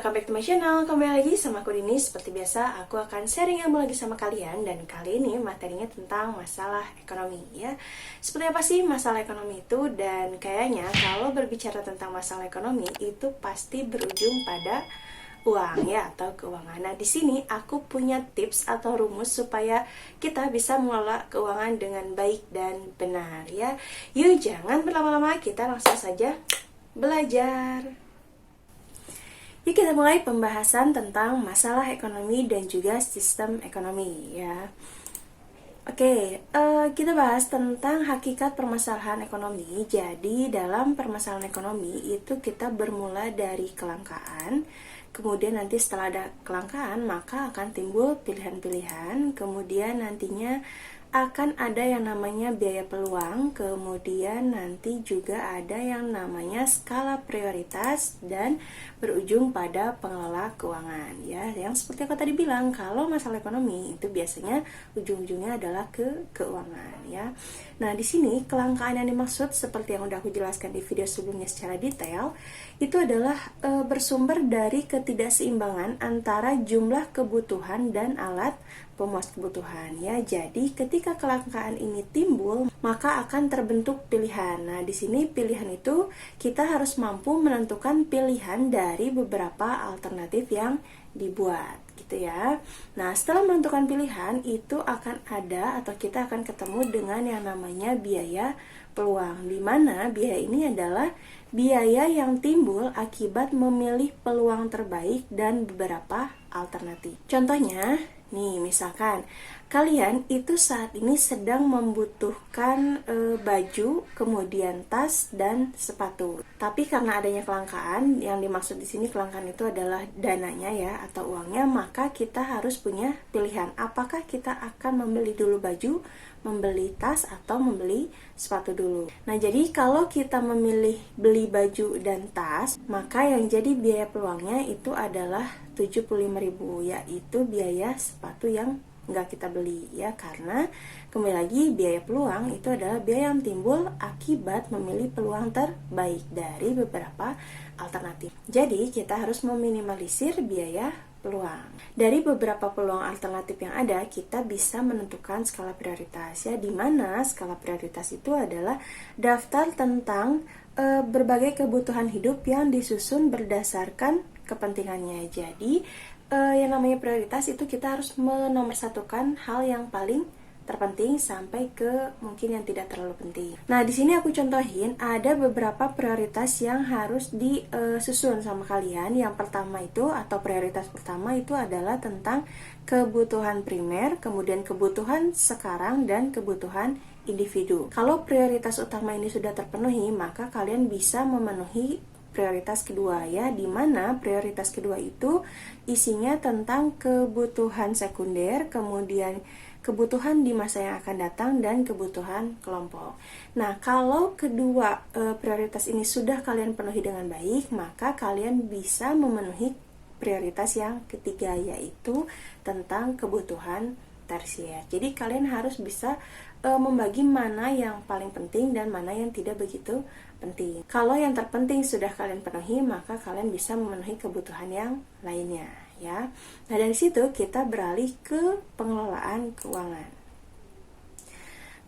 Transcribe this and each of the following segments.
welcome back to my channel. Kembali lagi sama aku Dini. Seperti biasa, aku akan sharing ilmu lagi sama kalian. Dan kali ini materinya tentang masalah ekonomi ya. Seperti apa sih masalah ekonomi itu? Dan kayaknya kalau berbicara tentang masalah ekonomi itu pasti berujung pada uang ya, atau keuangan. Nah, di sini aku punya tips atau rumus supaya kita bisa mengelola keuangan dengan baik dan benar ya. Yuk, jangan berlama-lama, kita langsung saja belajar. Yuk kita mulai pembahasan tentang masalah ekonomi dan juga sistem ekonomi ya. Oke, kita bahas tentang hakikat permasalahan ekonomi. Jadi dalam permasalahan ekonomi itu kita bermula dari kelangkaan. Kemudian nanti setelah ada kelangkaan maka akan timbul pilihan-pilihan. Kemudian nantinya akan ada yang namanya biaya peluang, kemudian nanti juga ada yang namanya skala prioritas dan berujung pada pengelola keuangan ya. Yang seperti aku tadi bilang, kalau masalah ekonomi itu biasanya ujung-ujungnya adalah ke keuangan ya. Nah, di sini kelangkaan yang dimaksud seperti yang udah aku jelaskan di video sebelumnya secara detail, itu adalah bersumber dari ketidakseimbangan antara jumlah kebutuhan dan alat pemuas kebutuhan ya. Jadi ketika kelangkaan ini timbul, maka akan terbentuk pilihan. Nah, di sini pilihan itu kita harus mampu menentukan pilihan dari beberapa alternatif yang dibuat gitu ya. Nah, setelah menentukan pilihan itu akan ada atau kita akan ketemu dengan yang namanya biaya peluang, di mana biaya ini adalah biaya yang timbul akibat memilih peluang terbaik dan beberapa alternatif. Contohnya, nih misalkan kalian itu saat ini sedang membutuhkan baju, kemudian tas dan sepatu. Tapi karena adanya kelangkaan, yang dimaksud di sini kelangkaan itu adalah dananya ya atau uangnya, maka kita harus punya pilihan. Apakah kita akan membeli dulu baju, membeli tas, atau membeli sepatu dulu. Nah, jadi kalau kita memilih beli baju dan tas, maka yang jadi biaya peluangnya itu adalah 75.000, yaitu biaya sepatu yang nggak kita beli ya, karena kembali lagi biaya peluang itu adalah biaya yang timbul akibat memilih peluang terbaik dari beberapa alternatif. Jadi kita harus meminimalisir biaya peluang. Dari beberapa peluang alternatif yang ada, kita bisa menentukan skala prioritas ya, di mana skala prioritas itu adalah daftar tentang berbagai kebutuhan hidup yang disusun berdasarkan kepentingannya. Jadi yang namanya prioritas itu kita harus menomorsatukan hal yang paling terpenting sampai ke mungkin yang tidak terlalu penting. Nah, di sini aku contohin ada beberapa prioritas yang harus disusun sama kalian. Yang pertama itu atau prioritas pertama itu adalah tentang kebutuhan primer, kemudian kebutuhan sekarang dan kebutuhan individu. Kalau prioritas utama ini sudah terpenuhi, maka kalian bisa memenuhi prioritas kedua ya, di mana prioritas kedua itu isinya tentang kebutuhan sekunder, kemudian kebutuhan di masa yang akan datang dan kebutuhan kelompok. Nah, kalau kedua prioritas ini sudah kalian penuhi dengan baik, maka kalian bisa memenuhi prioritas yang ketiga, yaitu tentang kebutuhan tersier. Jadi kalian harus bisa membagi mana yang paling penting dan mana yang tidak begitu penting. Kalau yang terpenting sudah kalian penuhi, maka kalian bisa memenuhi kebutuhan yang lainnya ya. Nah, dari situ kita beralih ke pengelolaan keuangan.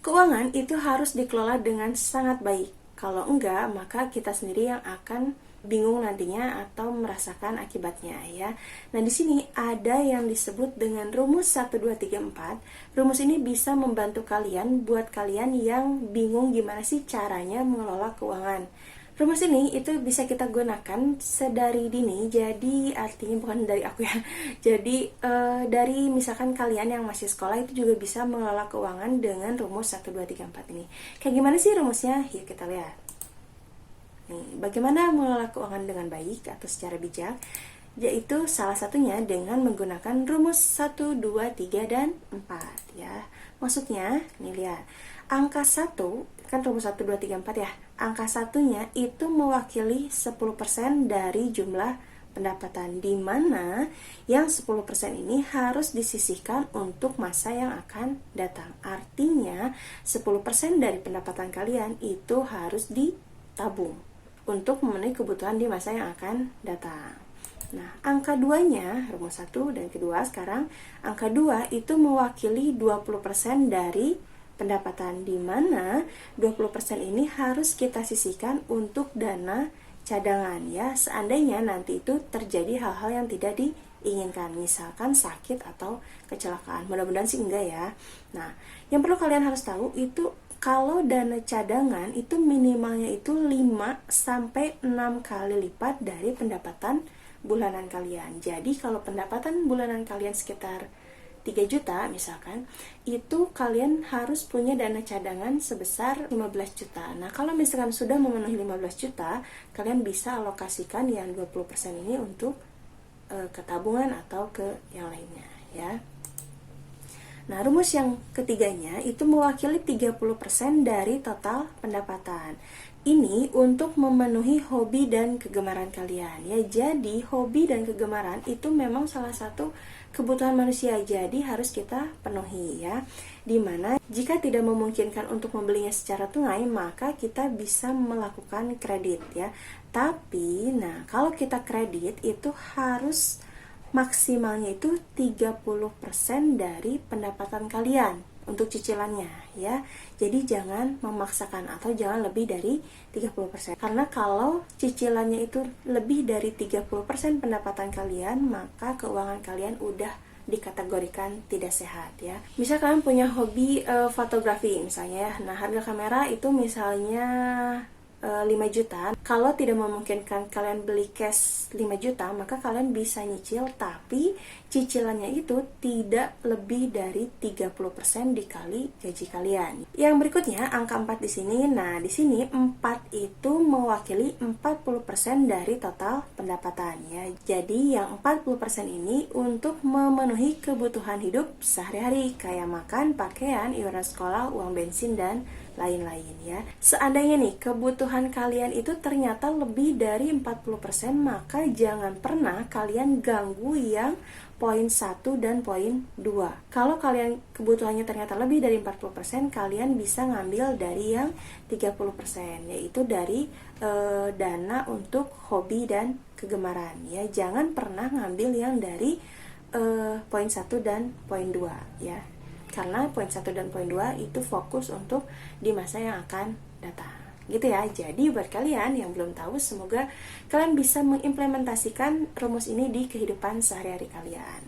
Keuangan itu harus dikelola dengan sangat baik. Kalau enggak, maka kita sendiri yang akan bingung nantinya atau merasakan akibatnya ya. Nah, di sini ada yang disebut dengan rumus 1 2 3 4. Rumus ini bisa membantu kalian buat kalian yang bingung gimana sih caranya mengelola keuangan. Rumus ini itu bisa kita gunakan sedari dini, jadi artinya bukan dari aku ya. Jadi dari misalkan kalian yang masih sekolah itu juga bisa mengelola keuangan dengan rumus 1 2 3 4 ini. Kayak gimana sih rumusnya? Yuk kita lihat. Nih, bagaimana mengelola keuangan dengan baik atau secara bijak? Yaitu salah satunya dengan menggunakan rumus 1, 2, 3, dan 4 ya. Maksudnya, nih lihat, angka 1, kan rumus 1, 2, 3, 4 ya. Angka satunya itu mewakili 10% dari jumlah pendapatan, di mana yang 10% ini harus disisihkan untuk masa yang akan datang. Artinya 10% dari pendapatan kalian itu harus ditabung untuk memenuhi kebutuhan di masa yang akan datang. Nah, angka 2-nya, rumus 1 dan kedua sekarang, angka 2 itu mewakili 20% dari pendapatan, di mana 20% ini harus kita sisihkan untuk dana cadangan ya, seandainya nanti itu terjadi hal-hal yang tidak diinginkan, misalkan sakit atau kecelakaan. Mudah-mudahan sih enggak ya. Nah, yang perlu kalian harus tahu itu kalau dana cadangan itu minimalnya itu 5 sampai 6 kali lipat dari pendapatan bulanan kalian. Jadi kalau pendapatan bulanan kalian sekitar 3 juta misalkan, itu kalian harus punya dana cadangan sebesar 15 juta. Nah, kalau misalkan sudah memenuhi 15 juta, kalian bisa alokasikan yang 20% ini untuk ke tabungan atau ke yang lainnya ya. Nah, rumus yang ketiganya itu mewakili 30% dari total pendapatan. Ini untuk memenuhi hobi dan kegemaran kalian ya. Jadi, hobi dan kegemaran itu memang salah satu kebutuhan manusia, jadi harus kita penuhi ya. Dimana jika tidak memungkinkan untuk membelinya secara tunai, maka kita bisa melakukan kredit ya. Tapi, nah kalau kita kredit itu harus maksimalnya itu 30% dari pendapatan kalian untuk cicilannya ya. Jadi jangan memaksakan atau jangan lebih dari 30%. Karena kalau cicilannya itu lebih dari 30% pendapatan kalian, maka keuangan kalian udah dikategorikan tidak sehat ya. Misal kalian punya hobi fotografi misalnya ya. Nah, harga kamera itu misalnya 5 juta. Kalau tidak memungkinkan kalian beli cash 5 juta, maka kalian bisa nyicil, tapi cicilannya itu tidak lebih dari 30% dikali gaji kalian. Yang berikutnya angka 4 di sini. Nah, di sini 4 itu mewakili 40% dari total pendapatan ya. Jadi yang 40% ini untuk memenuhi kebutuhan hidup sehari-hari kayak makan, pakaian, iuran sekolah, uang bensin dan lain-lain ya. Seandainya nih kebutuhan kalian itu ternyata lebih dari 40%, maka jangan pernah kalian ganggu yang poin 1 dan poin 2. Kalau kalian kebutuhannya ternyata lebih dari 40%, kalian bisa ngambil dari yang 30%, yaitu dari dana untuk hobi dan kegemaran ya. Jangan pernah ngambil yang dari poin 1 dan poin 2 ya. Karena poin 1 dan poin 2 itu fokus untuk di masa yang akan datang. Gitu ya. Jadi buat kalian yang belum tahu, semoga kalian bisa mengimplementasikan rumus ini di kehidupan sehari-hari kalian.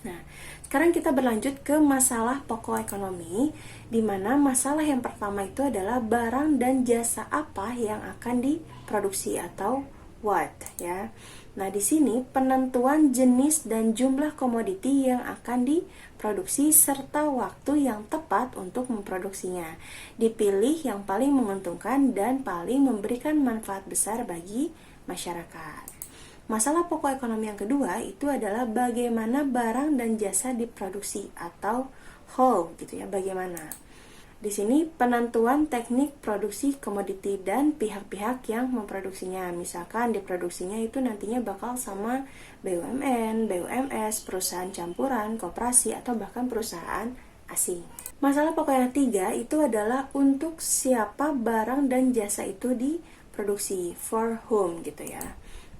Nah, sekarang kita berlanjut ke masalah pokok ekonomi, di mana masalah yang pertama itu adalah barang dan jasa apa yang akan diproduksi atau what ya. Nah, di sini penentuan jenis dan jumlah komoditi yang akan diproduksi serta waktu yang tepat untuk memproduksinya. Dipilih yang paling menguntungkan dan paling memberikan manfaat besar bagi masyarakat. Masalah pokok ekonomi yang kedua itu adalah bagaimana barang dan jasa diproduksi atau how gitu ya, bagaimana. Di sini penentuan teknik produksi komoditi dan pihak-pihak yang memproduksinya. Misalkan diproduksinya itu nantinya bakal sama BUMN, BUMS, perusahaan campuran, koperasi, atau bahkan perusahaan asing. Masalah pokok yang ketiga itu adalah untuk siapa barang dan jasa itu diproduksi, for whom gitu ya.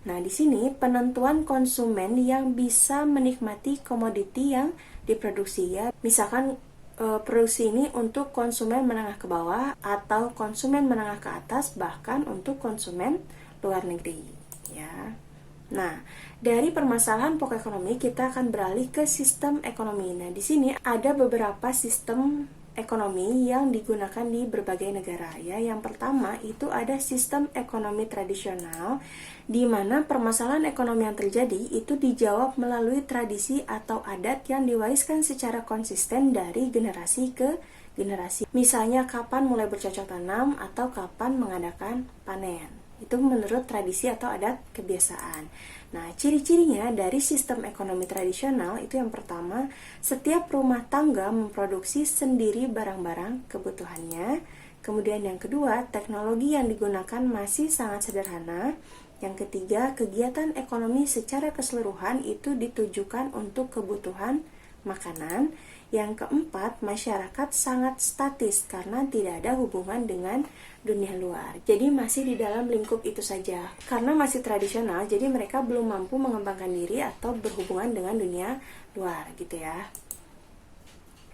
Nah, di sini penentuan konsumen yang bisa menikmati komoditi yang diproduksi ya. Misalkan produksi ini untuk konsumen menengah ke bawah atau konsumen menengah ke atas, bahkan untuk konsumen luar negeri ya. Nah, dari permasalahan pokok ekonomi kita akan beralih ke sistem ekonomi. Nah, di sini ada beberapa sistem ekonomi yang digunakan di berbagai negara ya. Yang pertama itu ada sistem ekonomi tradisional, di mana permasalahan ekonomi yang terjadi itu dijawab melalui tradisi atau adat yang diwariskan secara konsisten dari generasi ke generasi. Misalnya kapan mulai bercocok tanam atau kapan mengadakan panen. Itu menurut tradisi atau adat kebiasaan. Nah, ciri-cirinya dari sistem ekonomi tradisional itu yang pertama, setiap rumah tangga memproduksi sendiri barang-barang kebutuhannya. Kemudian yang kedua, teknologi yang digunakan masih sangat sederhana. Yang ketiga, kegiatan ekonomi secara keseluruhan itu ditujukan untuk kebutuhan makanan. Yang keempat, masyarakat sangat statis karena tidak ada hubungan dengan dunia luar. Jadi masih di dalam lingkup itu saja. Karena masih tradisional, jadi mereka belum mampu mengembangkan diri atau berhubungan dengan dunia luar gitu ya.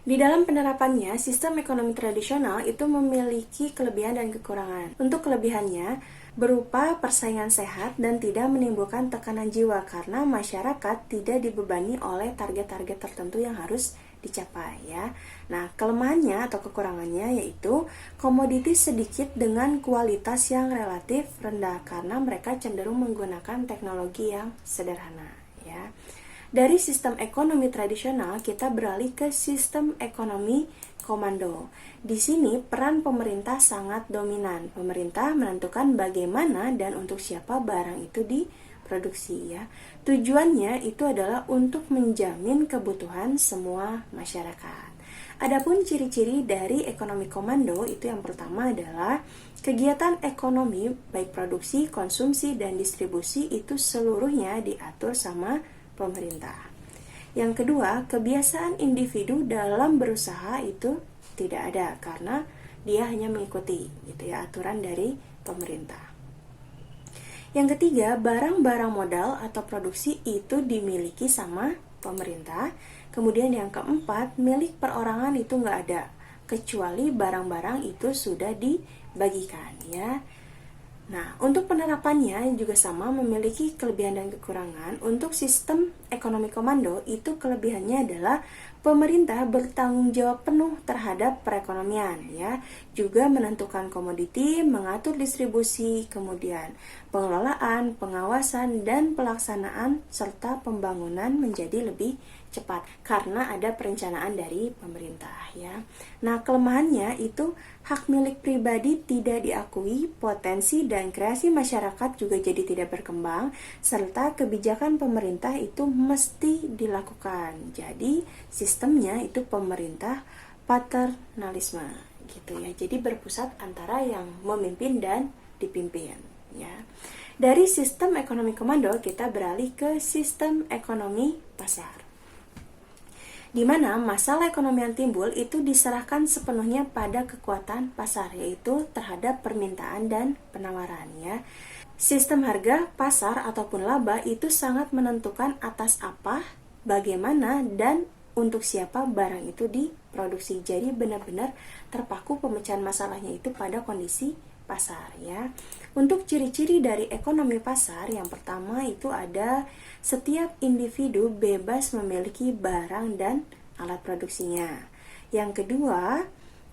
Di dalam penerapannya, sistem ekonomi tradisional itu memiliki kelebihan dan kekurangan. Untuk kelebihannya, berupa persaingan sehat dan tidak menimbulkan tekanan jiwa karena masyarakat tidak dibebani oleh target-target tertentu yang harus dicapai ya. Nah, kelemahannya atau kekurangannya yaitu komoditi sedikit dengan kualitas yang relatif rendah karena mereka cenderung menggunakan teknologi yang sederhana ya. Dari sistem ekonomi tradisional kita beralih ke sistem ekonomi komando. Di sini peran pemerintah sangat dominan. Pemerintah menentukan bagaimana dan untuk siapa barang itu diproduksi ya. Tujuannya itu adalah untuk menjamin kebutuhan semua masyarakat. Adapun ciri-ciri dari ekonomi komando itu yang pertama adalah kegiatan ekonomi baik produksi, konsumsi dan distribusi itu seluruhnya diatur sama pemerintah. Yang kedua, kebiasaan individu dalam berusaha itu tidak ada karena dia hanya mengikuti gitu ya aturan dari pemerintah. Yang ketiga, barang-barang modal atau produksi itu dimiliki sama pemerintah. Kemudian yang keempat, milik perorangan itu nggak ada, kecuali barang-barang itu sudah dibagikan ya. Nah, untuk penerapannya juga sama memiliki kelebihan dan kekurangan. Untuk sistem ekonomi komando itu kelebihannya adalah pemerintah bertanggung jawab penuh terhadap perekonomian ya, juga menentukan komoditi, mengatur distribusi, kemudian pengelolaan, pengawasan dan pelaksanaan serta pembangunan menjadi lebih cepat karena ada perencanaan dari pemerintah ya. Nah, kelemahannya itu hak milik pribadi tidak diakui, potensi dan kreasi masyarakat juga jadi tidak berkembang, serta kebijakan pemerintah itu mesti dilakukan. Jadi, sistemnya itu pemerintah paternalisme gitu ya. Jadi berpusat antara yang memimpin dan dipimpin ya. Dari sistem ekonomi komando kita beralih ke sistem ekonomi pasar, di mana masalah ekonomi yang timbul itu diserahkan sepenuhnya pada kekuatan pasar, yaitu terhadap permintaan dan penawaran ya. Sistem harga pasar ataupun laba itu sangat menentukan atas apa, bagaimana, dan untuk siapa barang itu diproduksi. Jadi benar-benar terpaku pemecahan masalahnya itu pada kondisi pasar ya. Untuk ciri-ciri dari ekonomi pasar, yang pertama itu ada setiap individu bebas memiliki barang dan alat produksinya. Yang kedua,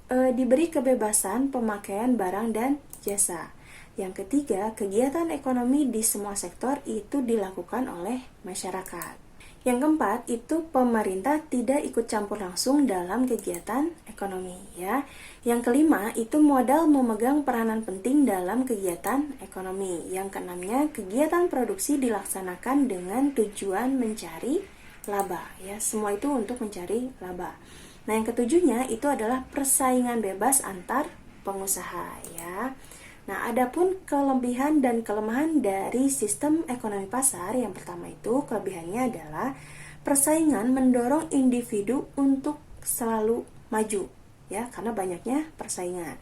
diberi kebebasan pemakaian barang dan jasa. Yang ketiga, kegiatan ekonomi di semua sektor itu dilakukan oleh masyarakat. Yang keempat, itu pemerintah tidak ikut campur langsung dalam kegiatan ekonomi ya. Yang kelima, itu modal memegang peranan penting dalam kegiatan ekonomi. Yang keenamnya, kegiatan produksi dilaksanakan dengan tujuan mencari laba ya. Semua itu untuk mencari laba. Nah, yang ketujuhnya itu adalah persaingan bebas antar pengusaha ya. Nah, adapun kelebihan dan kelemahan dari sistem ekonomi pasar, yang pertama itu kelebihannya adalah persaingan mendorong individu untuk selalu maju ya, karena banyaknya persaingan.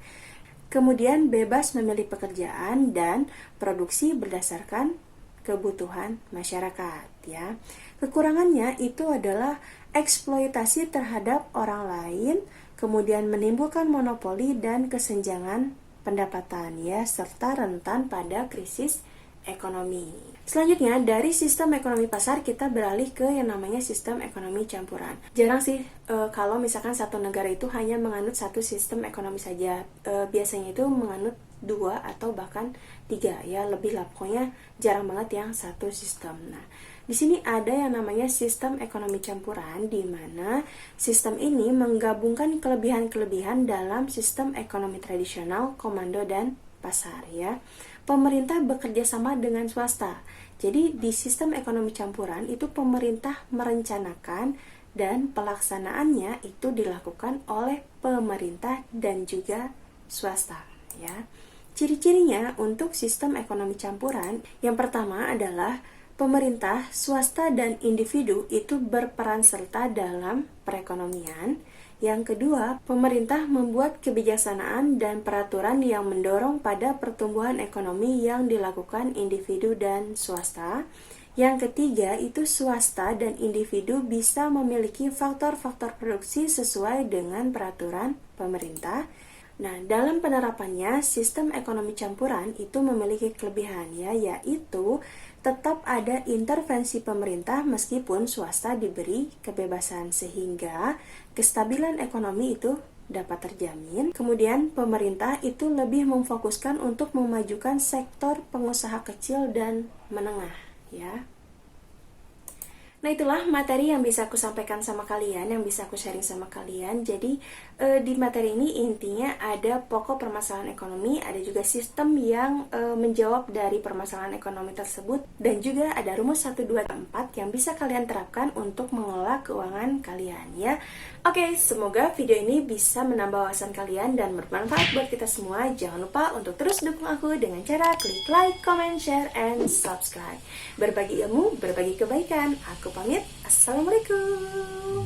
Kemudian bebas memilih pekerjaan dan produksi berdasarkan kebutuhan masyarakat ya. Kekurangannya itu adalah eksploitasi terhadap orang lain, kemudian menimbulkan monopoli dan kesenjangan pendapatan ya, serta rentan pada krisis ekonomi. Selanjutnya, dari sistem ekonomi pasar kita beralih ke yang namanya sistem ekonomi campuran. Jarang sih kalau misalkan satu negara itu hanya menganut satu sistem ekonomi saja. Biasanya itu menganut 2 atau bahkan 3 ya, lebih lah, pokoknya jarang banget yang satu sistem. Nah, di sini ada yang namanya sistem ekonomi campuran, di mana sistem ini menggabungkan kelebihan-kelebihan dalam sistem ekonomi tradisional, komando dan pasar ya. Pemerintah bekerja sama dengan swasta. Jadi di sistem ekonomi campuran itu pemerintah merencanakan dan pelaksanaannya itu dilakukan oleh pemerintah dan juga swasta ya. Ciri-cirinya untuk sistem ekonomi campuran, yang pertama adalah pemerintah, swasta, dan individu itu berperan serta dalam perekonomian. Yang kedua, pemerintah membuat kebijaksanaan dan peraturan yang mendorong pada pertumbuhan ekonomi yang dilakukan individu dan swasta. Yang ketiga, itu swasta dan individu bisa memiliki faktor-faktor produksi sesuai dengan peraturan pemerintah. Nah, dalam penerapannya, sistem ekonomi campuran itu memiliki kelebihannya, yaitu tetap ada intervensi pemerintah meskipun swasta diberi kebebasan, sehingga kestabilan ekonomi itu dapat terjamin. Kemudian, pemerintah itu lebih memfokuskan untuk memajukan sektor pengusaha kecil dan menengah, ya. Nah, itulah materi yang bisa aku sampaikan sama kalian, yang bisa aku sharing sama kalian. Jadi, di materi ini intinya ada pokok permasalahan ekonomi, ada juga sistem yang menjawab dari permasalahan ekonomi tersebut, dan juga ada rumus 1, 2, 4 yang bisa kalian terapkan untuk mengelola keuangan kalian, ya. Oke, semoga video ini bisa menambah wawasan kalian dan bermanfaat buat kita semua. Jangan lupa untuk terus dukung aku dengan cara klik like, comment, share, and subscribe. Berbagi ilmu, berbagi kebaikan. Aku pamit. Assalamualaikum.